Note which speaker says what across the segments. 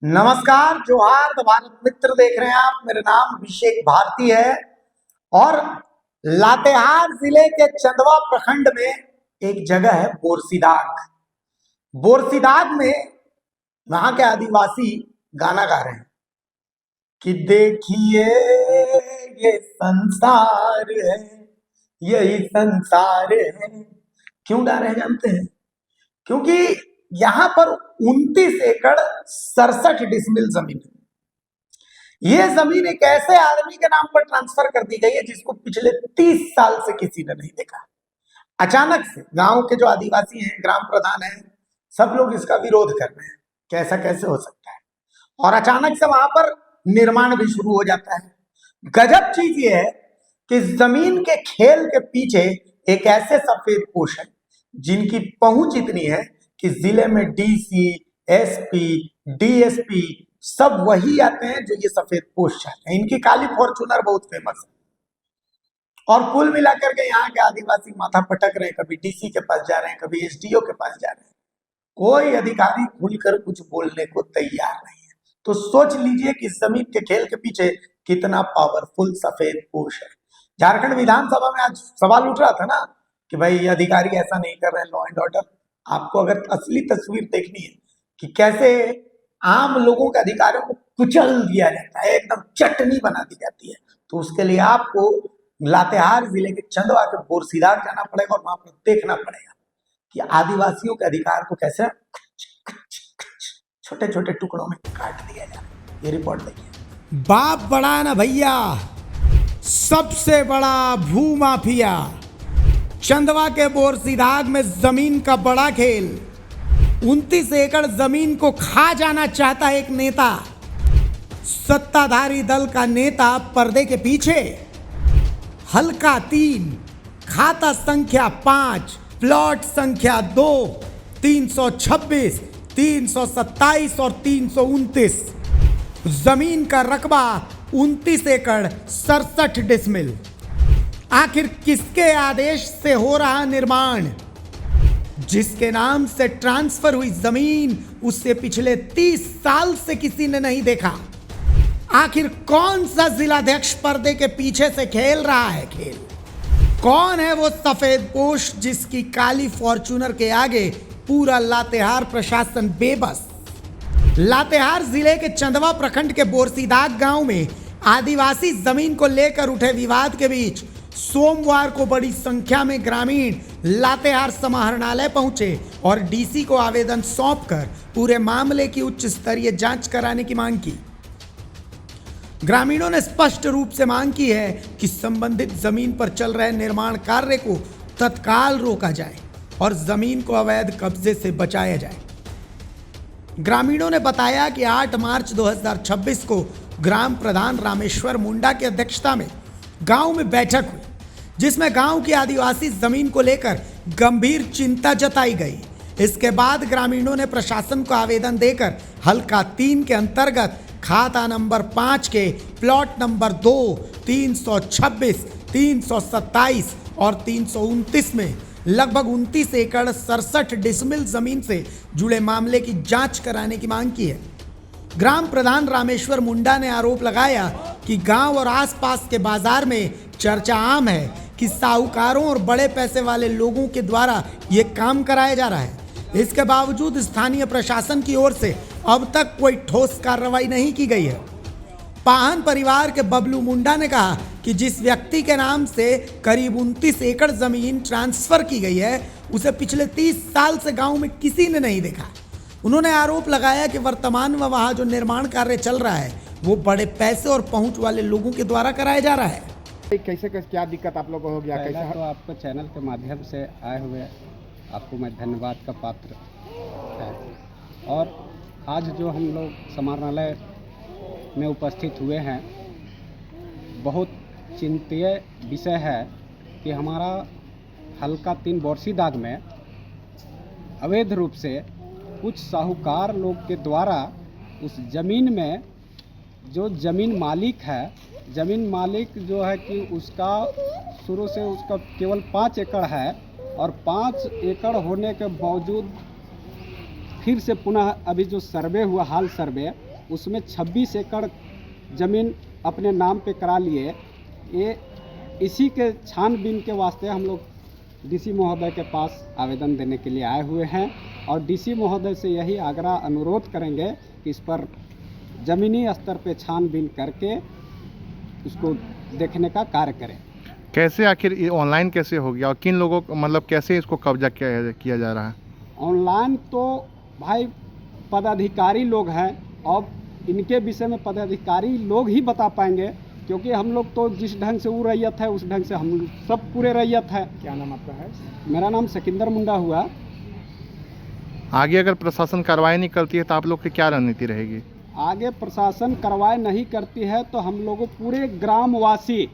Speaker 1: नमस्कार, जोहार भारत मित्र देख रहे हैं आप। मेरा नाम अभिषेक भारती है और लातेहार जिले के चंदवा प्रखंड में एक जगह है बोरसीदाग। बोरसीदाग में वहां के आदिवासी गाना गा रहे हैं कि देखिए ये संसार है, यही संसार है। क्यों गा रहे हैं जानते हैं? क्योंकि यहां पर 29 एकड़ 67 डिसमिल जमीन है। यह जमीन एक ऐसे आदमी के नाम पर ट्रांसफर कर दी गई है जिसको पिछले 30 साल से किसी ने नहीं देखा। अचानक से गांव के जो आदिवासी हैं, ग्राम प्रधान हैं, सब लोग इसका विरोध कर रहे हैं कि ऐसा कैसे हो सकता है। और अचानक से वहां पर निर्माण भी शुरू हो जाता है। गजब चीज ये है कि जमीन के खेल के पीछे एक ऐसे सफेद पोष है जिनकी पहुंच इतनी है कि जिले में डीसी, एसपी, डीएसपी सब वही आते हैं जो ये सफेद पोष चाहते हैं। इनकी काली फॉर्चूनर बहुत फेमस है और कुल मिलाकर के यहाँ के आदिवासी माथा पटक रहे हैं। कभी डीसी के पास जा रहे हैं, कभी एसडीओ के पास जा रहे हैं। कोई अधिकारी खुलकर कुछ बोलने को तैयार नहीं है। तो सोच लीजिए कि जमीन के खेल के पीछे कितना पावरफुल सफेद पोष है। झारखंड विधानसभा में आज सवाल उठ रहा था ना कि भाई अधिकारी ऐसा नहीं कर रहे, लॉ एंड ऑर्डर। आपको अगर असली तस्वीर देखनी है कि कैसे आम लोगों के अधिकारों को कुचल दिया जाता है, एकदम चटनी बना दी जाती है, तो उसके लिए आपको लातेहार जिले के चंदवा के बोरसीदाग जाना पड़ेगा और वहां पर देखना पड़ेगा कि आदिवासियों के अधिकार को कैसे छोटे छोटे टुकड़ों में काट दिया जाए। ये रिपोर्ट देखिए।
Speaker 2: बाप बड़ा ना भैया, सबसे बड़ा भू माफिया। चंदवा के बोरसीदाग में जमीन का बड़ा खेल। 29 एकड़ जमीन को खा जाना चाहता है एक नेता। सत्ताधारी दल का नेता पर्दे के पीछे। हल्का 3, खाता संख्या 5, प्लॉट संख्या 2, 326, 327 और 329। जमीन का रकबा 29 एकड़ 67 डिसमिल। आखिर किसके आदेश से हो रहा निर्माण? जिसके नाम से ट्रांसफर हुई जमीन उससे पिछले 30 साल से किसी ने नहीं देखा। आखिर कौन सा जिलाध्यक्ष पर्दे के पीछे से खेल रहा है खेल? कौन है वो सफेद पोश जिसकी काली फॉर्च्यूनर के आगे पूरा लातेहार प्रशासन बेबस? लातेहार जिले के चंदवा प्रखंड के बोरसीदाग गांव में आदिवासी जमीन को लेकर उठे विवाद के बीच सोमवार को बड़ी संख्या में ग्रामीण लातेहार समाहरणालय पहुंचे और डीसी को आवेदन सौंपकर पूरे मामले की उच्च स्तरीय जांच कराने की मांग की। ग्रामीणों ने स्पष्ट रूप से मांग की है कि संबंधित जमीन पर चल रहे निर्माण कार्य को तत्काल रोका जाए और जमीन को अवैध कब्जे से बचाया जाए। ग्रामीणों ने बताया कि 8 मार्च 2026 को ग्राम प्रधान रामेश्वर मुंडा की अध्यक्षता में गांव में बैठक हुई, जिसमें गांव की आदिवासी जमीन को लेकर गंभीर चिंता जताई गई। इसके बाद ग्रामीणों ने प्रशासन को आवेदन देकर हल्का 3 के अंतर्गत खाता नंबर 5 के प्लॉट नंबर 2, 326, 327 और 329 में लगभग 29 एकड़ 67 डिसमिल जमीन से जुड़े मामले की जांच कराने की मांग की है। ग्राम प्रधान रामेश्वर मुंडा ने आरोप लगाया कि गांव और आसपास के बाजार में चर्चा आम है कि साहूकारों और बड़े पैसे वाले लोगों के द्वारा ये काम कराया जा रहा है। इसके बावजूद स्थानीय प्रशासन की ओर से अब तक कोई ठोस कार्रवाई नहीं की गई है। पाहन परिवार के बबलू मुंडा ने कहा कि जिस व्यक्ति के नाम से करीब 29 एकड़ जमीन ट्रांसफर की गई है उसे पिछले 30 साल से गांव में किसी ने नहीं देखा। उन्होंने आरोप लगाया कि वर्तमान में वहां जो निर्माण कार्य चल रहा है वो बड़े पैसे और पहुंच वाले लोगों के द्वारा कराया जा रहा है।
Speaker 3: कैसे क्या दिक्कत आप लोगों को हो गया?
Speaker 4: पहला
Speaker 3: कैसे
Speaker 4: तो आपको चैनल के माध्यम से आए हुए आपको मैं धन्यवाद का पात्र है। और आज जो हम लोग समाहरणालय में उपस्थित हुए हैं, बहुत चिंतीय विषय है कि हमारा हल्का 3 बोरसीदाग में अवैध रूप से कुछ साहूकार लोग के द्वारा उस ज़मीन में जो ज़मीन मालिक है, ज़मीन मालिक जो है कि उसका शुरू से उसका केवल 5 एकड़ है और 5 एकड़ होने के बावजूद फिर से पुनः अभी जो सर्वे हुआ, हाल सर्वे, उसमें 26 एकड़ ज़मीन अपने नाम पे करा लिए। ये इसी के छानबीन के वास्ते हम लोग डीसी महोदय के पास आवेदन देने के लिए आए हुए हैं और डीसी महोदय से यही आग्रह अनुरोध करेंगे कि इस पर ज़मीनी स्तर पे छानबीन करके उसको देखने का कार्य करें।
Speaker 5: कैसे आखिर ये ऑनलाइन कैसे हो गया और किन लोगों को मतलब कैसे इसको कब्जा किया जा रहा है?
Speaker 4: ऑनलाइन तो भाई पदाधिकारी लोग हैं, अब इनके विषय में पदाधिकारी लोग ही बता पाएंगे, क्योंकि हम लोग तो जिस ढंग से वो रैयत है उस ढंग से हम सब पूरे रैयत है।
Speaker 3: क्या नाम आपका है?
Speaker 4: मेरा नाम सिकंदर मुंडा हुआ।
Speaker 5: आगे अगर प्रशासन कार्रवाई नहीं करती है तो आप लोग की क्या रणनीति रहेगी?
Speaker 4: आगे प्रशासन कार्रवाई नहीं करती है तो हम लोग पूरे ग्रामवासी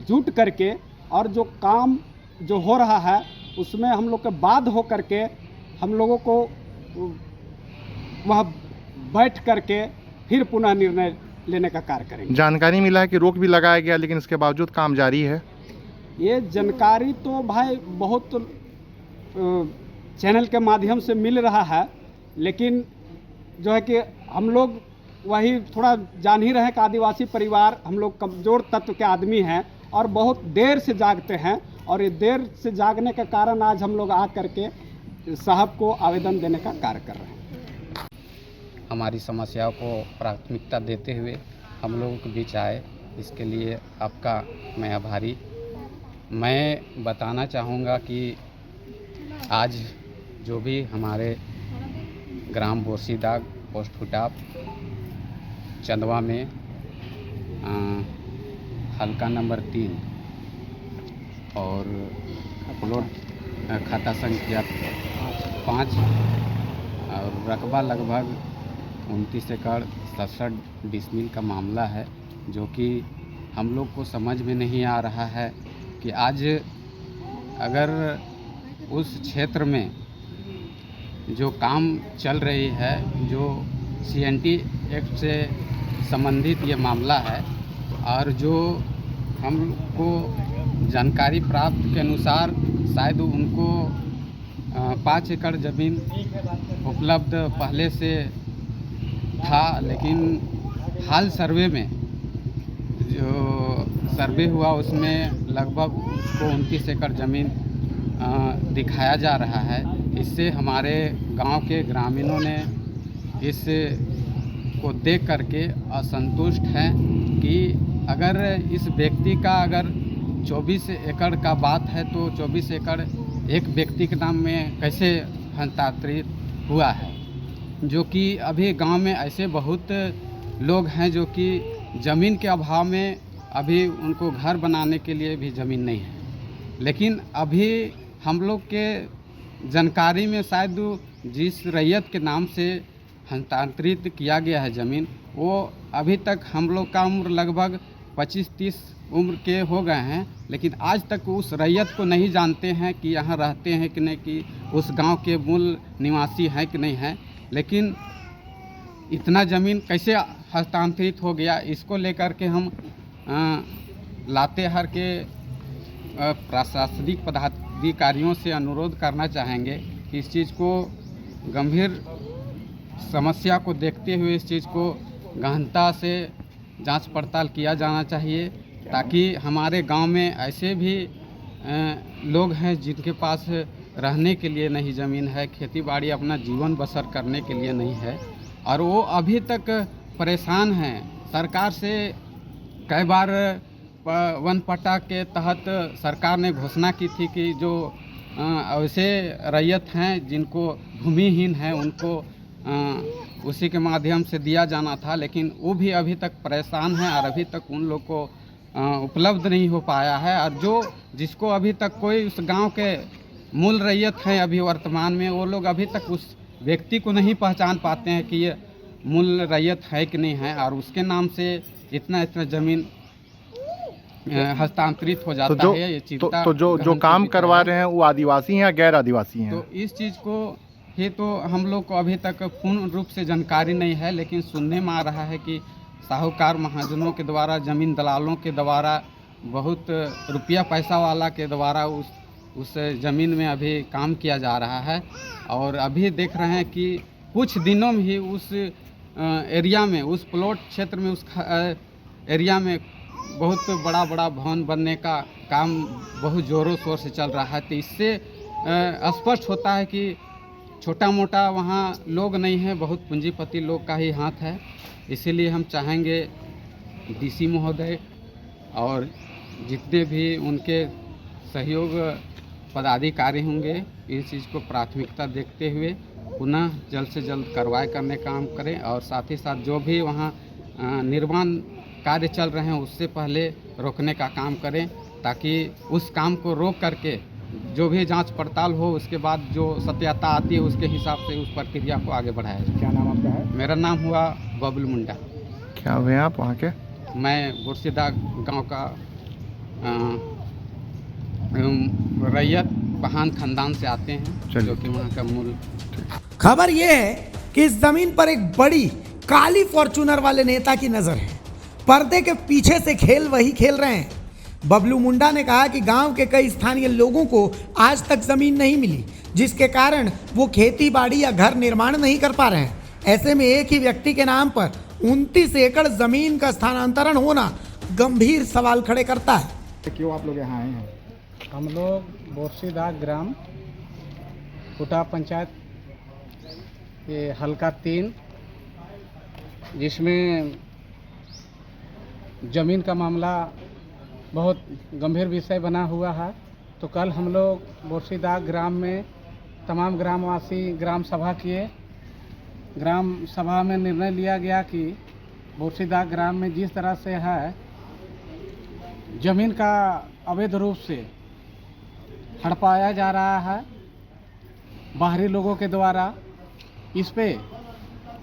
Speaker 4: जुट करके और जो काम जो हो रहा है उसमें हम लोग के बाध्य हो करके हम लोगों को वह बैठ करके फिर पुनः निर्णय लेने का कार्य करेंगे।
Speaker 5: जानकारी मिला है कि रोक भी लगाया गया लेकिन इसके बावजूद काम जारी है।
Speaker 4: ये जानकारी तो भाई बहुत चैनल के माध्यम से मिल रहा है, लेकिन जो है कि हम लोग वही थोड़ा जान ही रहे कि आदिवासी परिवार हम लोग कमज़ोर तत्व के आदमी हैं और बहुत देर से जागते हैं, और ये देर से जागने के कारण आज हम लोग आ करके साहब को आवेदन देने का कार्य कर रहे हैं।
Speaker 6: हमारी समस्याओं को प्राथमिकता देते हुए हम लोगों के बीच आए, इसके लिए आपका मैं आभारी। मैं बताना चाहूँगा कि आज जो भी हमारे ग्राम बोरसीदाग पोस्ट फुटाप चंदवा में हल्का नंबर 3 और प्लॉट खाता संख्या 5 और रकबा लगभग 29 एकड़ 67 डिसमिल का मामला है, जो कि हम लोग को समझ में नहीं आ रहा है कि आज अगर उस क्षेत्र में जो काम चल रही है, जो CNT एक्ट से संबंधित ये मामला है, और जो हमको जानकारी प्राप्त के अनुसार शायद उनको 5 एकड़ ज़मीन उपलब्ध पहले से था, लेकिन हाल सर्वे में जो सर्वे हुआ उसमें लगभग उसको 29 एकड़ ज़मीन दिखाया जा रहा है। इससे हमारे गांव के ग्रामीणों ने इस को देख करके असंतुष्ट हैं कि अगर इस व्यक्ति का अगर 24 एकड़ का बात है तो 24 एकड़ एक व्यक्ति के नाम में कैसे हस्तांतरित हुआ है, जो कि अभी गांव में ऐसे बहुत लोग हैं जो कि ज़मीन के अभाव में अभी उनको घर बनाने के लिए भी ज़मीन नहीं है। लेकिन अभी हम लोग के जानकारी में शायद जिस रैयत के नाम से हस्तांतरित किया गया है ज़मीन, वो अभी तक हम लोग का उम्र लगभग 25-30 उम्र के हो गए हैं, लेकिन आज तक उस रैयत को नहीं जानते हैं कि यहाँ रहते हैं कि नहीं, कि उस गांव के मूल निवासी हैं कि नहीं हैं। लेकिन इतना ज़मीन कैसे हस्तांतरित हो गया, इसको लेकर के हम लातेहार के प्रशासनिक पदाधिकारियों से अनुरोध करना चाहेंगे कि इस चीज़ को गंभीर समस्या को देखते हुए इस चीज़ को गहनता से जांच पड़ताल किया जाना चाहिए, ताकि हमारे गांव में ऐसे भी लोग हैं जिनके पास रहने के लिए नहीं ज़मीन है, खेती बाड़ी अपना जीवन बसर करने के लिए नहीं है, और वो अभी तक परेशान हैं। सरकार से कई बार वन पट्टा के तहत सरकार ने घोषणा की थी कि जो ऐसे रैयत हैं जिनको भूमिहीन हैं उनको उसी के माध्यम से दिया जाना था, लेकिन वो भी अभी तक परेशान हैं और अभी तक उन लोग को उपलब्ध नहीं हो पाया है। और जो जिसको अभी तक कोई उस गांव के मूल रैयत हैं अभी वर्तमान में, वो लोग अभी तक उस व्यक्ति को नहीं पहचान पाते हैं कि ये मूल रैयत है कि नहीं है, और उसके नाम से इतना ज़मीन हस्तांतरित हो जाता है। ये चिंता
Speaker 5: तो जो काम करवा रहे हैं वो आदिवासी हैं या गैर आदिवासी हैं?
Speaker 4: तो इस चीज़ को ही तो हम लोग को अभी तक पूर्ण रूप से जानकारी नहीं है, लेकिन सुनने में आ रहा है कि साहूकार महाजनों के द्वारा, ज़मीन दलालों के द्वारा, बहुत रुपया पैसा वाला के द्वारा उस ज़मीन में अभी काम किया जा रहा है। और अभी देख रहे हैं कि कुछ दिनों में ही उस
Speaker 6: एरिया में, उस प्लॉट क्षेत्र में, उस एरिया में बहुत बड़ा बड़ा भवन बनने का काम बहुत ज़ोरों शोर से चल रहा है। तो इससे स्पष्ट होता है कि छोटा मोटा वहाँ लोग नहीं है, बहुत पूंजीपति लोग का ही हाथ है। इसीलिए हम चाहेंगे डीसी महोदय और जितने भी उनके सहयोग पदाधिकारी होंगे, इस चीज़ को प्राथमिकता देखते हुए पुनः जल्द से जल्द कार्रवाई करने का काम करें, और साथ ही साथ जो भी वहाँ निर्माण कार्य चल रहे हैं उससे पहले रोकने का काम करें, ताकि उस काम को रोक करके जो भी जांच पड़ताल हो, उसके बाद जो सत्यता आती है उसके हिसाब से उस प्रक्रिया को आगे बढ़ाया जाए।
Speaker 3: क्या नाम आपका है?
Speaker 6: मेरा नाम हुआ बबलू मुंडा।
Speaker 5: क्या हुए आप वहाँ के?
Speaker 6: मैं बोरसीदा गांव का रैयत पहान खानदान से आते हैं,
Speaker 5: चलिए।
Speaker 6: जो कि वहाँ का मूल।
Speaker 2: खबर यह है कि इस जमीन पर एक बड़ी काली फॉर्च्यूनर वाले नेता की नजर है। पर्दे के पीछे से खेल वही खेल रहे हैं। बबलू मुंडा ने कहा कि गांव के कई स्थानीय लोगों को आज तक जमीन नहीं मिली, जिसके कारण वो खेती बाड़ी या घर निर्माण नहीं कर पा रहे हैं। ऐसे में एक ही व्यक्ति के नाम पर 29 एकड़ जमीन का स्थानांतरण होना गंभीर सवाल खड़े करता है।
Speaker 3: क्यों आप लोग यहाँ आए हैं?
Speaker 4: हम लोग बोरसीदा ग्राम कुटा पंचायत ये हल्का 3, जिसमें ज़मीन का मामला बहुत गंभीर विषय बना हुआ है। तो कल हम लोग बोरसीदा ग्राम में तमाम ग्रामवासी ग्राम सभा किए। ग्राम सभा में निर्णय लिया गया कि बोरसीदा ग्राम में जिस तरह से है ज़मीन का अवैध रूप से हड़पाया जा रहा है बाहरी लोगों के द्वारा, इस पे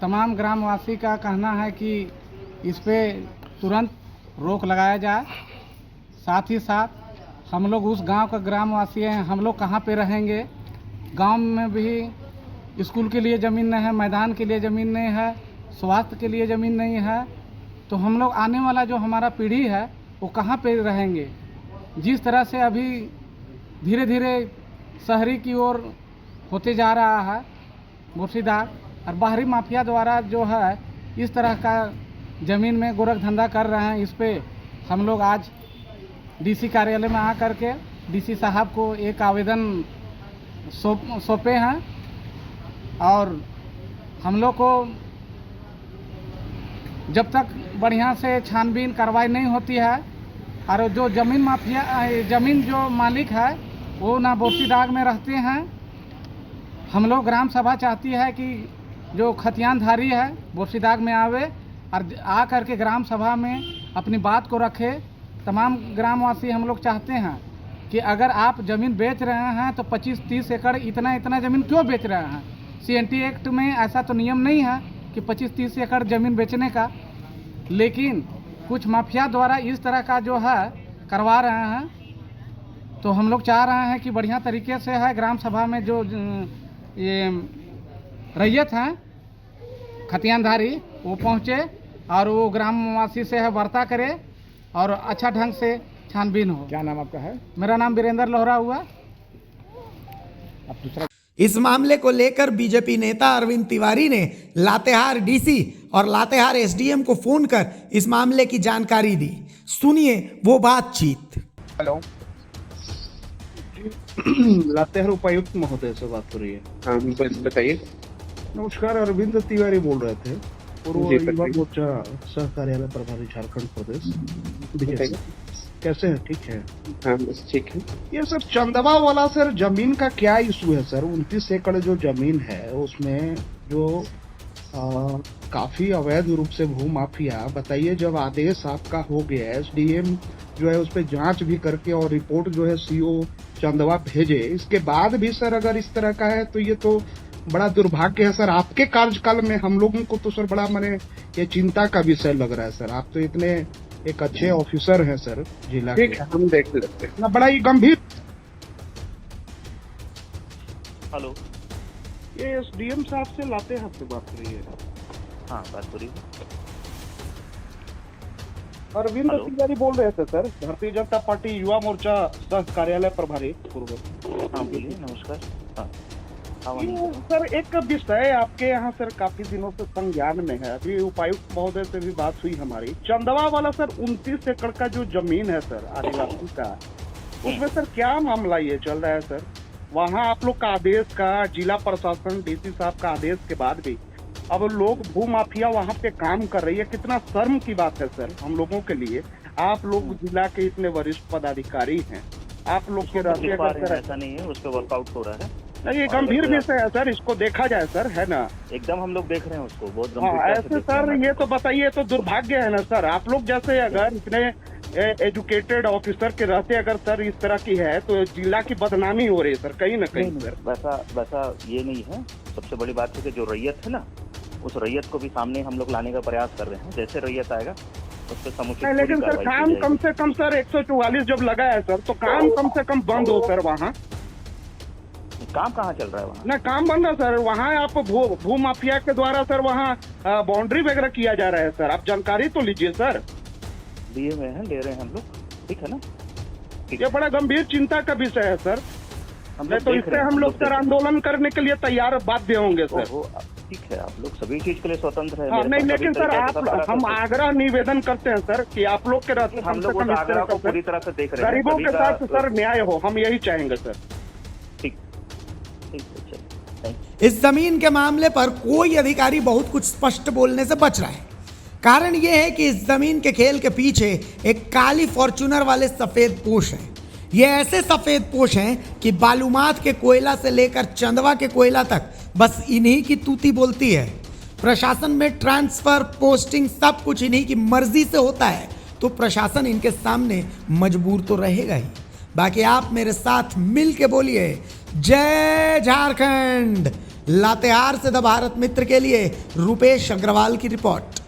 Speaker 4: तमाम ग्रामवासी का कहना है कि इस पे तुरंत रोक लगाया जाए। साथ ही साथ हम लोग उस गांव का ग्रामवासी हैं, हम लोग कहाँ पे रहेंगे? गांव में भी स्कूल के लिए ज़मीन नहीं है, मैदान के लिए ज़मीन नहीं है, स्वास्थ्य के लिए ज़मीन नहीं है। तो हम लोग आने वाला जो हमारा पीढ़ी है वो कहाँ पे रहेंगे? जिस तरह से अभी धीरे धीरे शहरी की ओर होते जा रहा है बोरसीदा, और बाहरी माफिया द्वारा जो है इस तरह का ज़मीन में गोरख धंधा कर रहे हैं। इस पे हम लोग आज डीसी कार्यालय में आकर के डीसी साहब को एक आवेदन सौंपे हैं, और हम लोग को जब तक बढ़िया से छानबीन कार्रवाई नहीं होती है, और जो ज़मीन माफिया ज़मीन जो मालिक है वो ना बोरसीदा में रहते हैं। हम लोग ग्राम सभा चाहती है कि जो खतियानधारी है बोरसीदा में आवे और आ करके ग्राम सभा में अपनी बात को रखे। तमाम ग्रामवासी हम लोग चाहते हैं कि अगर आप ज़मीन बेच रहे हैं तो 25-30 एकड़ इतना ज़मीन क्यों बेच रहे हैं? CNT एक्ट में ऐसा तो नियम नहीं है कि 25-30 एकड़ ज़मीन बेचने का, लेकिन कुछ माफिया द्वारा इस तरह का जो है करवा रहे हैं। तो हम लोग चाह रहे हैं कि बढ़िया तरीके से है ग्राम सभा में जो ये रैयत हैं खतियानधारी वो पहुँचे और वो ग्रामवासी से है वार्ता करे और अच्छा ढंग से छानबीन हो।
Speaker 3: क्या नाम आपका है?
Speaker 4: मेरा नाम वीरेंद्र लोहरा हुआ।
Speaker 3: आप दूसरा
Speaker 2: इस मामले को लेकर बीजेपी नेता अरविंद तिवारी ने लातेहार डीसी और लातेहार एसडीएम को फोन कर इस मामले की जानकारी दी। सुनिए वो बातचीत।
Speaker 7: हेलो,
Speaker 8: लातेहार उपायुक्त महोदय से बात हो रही है।
Speaker 7: हाँ बताइए।
Speaker 8: नमस्कार, अरविंद तिवारी बोल रहे थे, पूर्व
Speaker 7: जी,
Speaker 8: युवा
Speaker 7: बताइए।
Speaker 8: मोर्चा सह कार्यालय प्रभारी झारखंड प्रदेश।
Speaker 7: बताइए।
Speaker 8: कैसे हैं? ठीक है।
Speaker 7: हाँ बस ठीक है।
Speaker 8: ये सर चंदवा वाला सर जमीन का क्या इशू है सर? 29 एकड़ जो जमीन है उसमें जो काफी अवैध रूप से भू माफिया, बताइए जब आदेश आपका हो गया, एसडीएम जो है उस पर जांच भी करके और रिपोर्ट जो है सीओ चंदवा भेजे, इसके बाद भी सर अगर इस तरह का है तो ये तो बड़ा दुर्भाग्य है सर। आपके कार्यकाल में हम लोगों को तो सर बड़ा माने ये चिंता का विषय लग रहा है सर। आप तो इतने एक अच्छे ऑफिसर हैं सर जिला
Speaker 7: ठीक
Speaker 8: के,
Speaker 7: है, हम देख लेते हैं।
Speaker 8: ना बड़ा ही गंभीर।
Speaker 9: हेलो,
Speaker 8: ये एसडीएम साहब से लातेहार से बात हो रही है।
Speaker 9: हाँ बात हो रही है।
Speaker 8: अरविंद
Speaker 9: हेलो।
Speaker 8: तिवारी बोल रहे थे सर, भारतीय जनता पार्टी युवा मोर्चा सह कार्यालय प्रभारी पूर्व।
Speaker 9: हाँ बोलिए, नमस्कार। हाँ आह्वान करूं।
Speaker 8: सर एक विषय आपके यहाँ सर काफी दिनों से संज्ञान में है, अभी उपायुक्त महोदय से भी बात हुई हमारी। चंदवा वाला सर 29 एकड़ का जो जमीन है सर आदिवासी का, उसमें सर क्या मामला ये चल रहा है सर? वहाँ आप लोग का आदेश का, जिला प्रशासन डीसी साहब का आदेश के बाद भी अब लोग भूमाफिया वहाँ पे काम कर रही है। कितना शर्म की बात है सर हम लोगों के लिए। आप लोग जिला के इतने वरिष्ठ पदाधिकारी हैं, आप लोग के रहते
Speaker 9: लिख पा
Speaker 8: अगर
Speaker 9: रहे हैं,
Speaker 8: सर
Speaker 9: ऐसा नहीं है, उस पर वर्कआउट हो रहा है।
Speaker 8: नहीं, ये गंभीर विषय है सर, इसको देखा जाए सर, है ना?
Speaker 9: एकदम हम लोग देख रहे हैं उसको बहुत
Speaker 8: हाँ,
Speaker 9: गंभीरता से
Speaker 8: ऐसे
Speaker 9: देख रहे
Speaker 8: सर
Speaker 9: हैं।
Speaker 8: ये तो बताइए, तो दुर्भाग्य है ना सर। आप लोग जैसे अगर इतने एजुकेटेड ऑफिसर के रहते अगर सर इस तरह की है तो जिला की बदनामी हो रही है सर कहीं ना कहीं सर।
Speaker 9: वैसा ये नहीं है। सबसे बड़ी बात है कि जो रैयत है ना, उस रैयत को भी सामने हम लोग लाने का प्रयास कर रहे हैं। जैसे रैयत आएगा उस पर समुचित
Speaker 8: नहीं, लेकिन सर काम कम से कम सर 144 जब लगा है सर, तो काम कम से कम बंद हो सर वहाँ।
Speaker 9: काम कहाँ चल रहा है वहाँ?
Speaker 8: ना काम बंद है सर वहाँ। आप भू माफिया के द्वारा सर वहाँ बाउंड्री वगैरह किया जा रहा है सर। आप जानकारी तो लीजिए सर।
Speaker 9: लिए हुए हैं, ले रहे हैं हम लोग, ठीक है ना?
Speaker 8: ये बड़ा गंभीर चिंता का विषय है सर।
Speaker 9: हम
Speaker 8: नहीं तो इससे हम लोग सर आंदोलन करने के लिए तैयार बाध्य होंगे सर।
Speaker 9: ठीक है, आप लोग सभी चीज के लिए स्वतंत्र है।
Speaker 8: हाँ,
Speaker 9: मेरे
Speaker 8: नहीं,
Speaker 9: पास
Speaker 8: लेकिन
Speaker 9: अभी
Speaker 8: सर
Speaker 9: तरीके
Speaker 8: आप
Speaker 9: से सब तरह
Speaker 8: हम
Speaker 9: का-
Speaker 8: आग्रह निवेदन करते हैं सर कि आप लोग के रहते
Speaker 9: हम लोग उस आग्रह को पूरी तरह से देख रहे हैं।
Speaker 8: गरीबों
Speaker 9: सभी
Speaker 8: के
Speaker 9: का-
Speaker 8: साथ सर न्याय हो, हम यही चाहेंगे सर।
Speaker 9: ठीक है, चलिए, थैंक यू।
Speaker 2: इस जमीन के मामले पर कोई अधिकारी बहुत कुछ स्पष्ट बोलने से बच रहा है। कारण यह है कि इस जमीन के खेल के पीछे एक काली फॉर्च्यूनर वाले सफेद पोश हैं। ये ऐसे सफेद पोश हैं कि बालूमाथ के कोयला से लेकर चंदवा के कोयला तक बस इन्हीं की तूती बोलती है। प्रशासन में ट्रांसफर, पोस्टिंग सब कुछ इन्हीं की मर्जी से होता है, तो प्रशासन इनके सामने मजबूर तो रहेगा ही। बाकी आप मेरे साथ मिल के बोलिए जय झारखंड। लातेहार से द भारत मित्र के लिए रुपेश अग्रवाल की रिपोर्ट।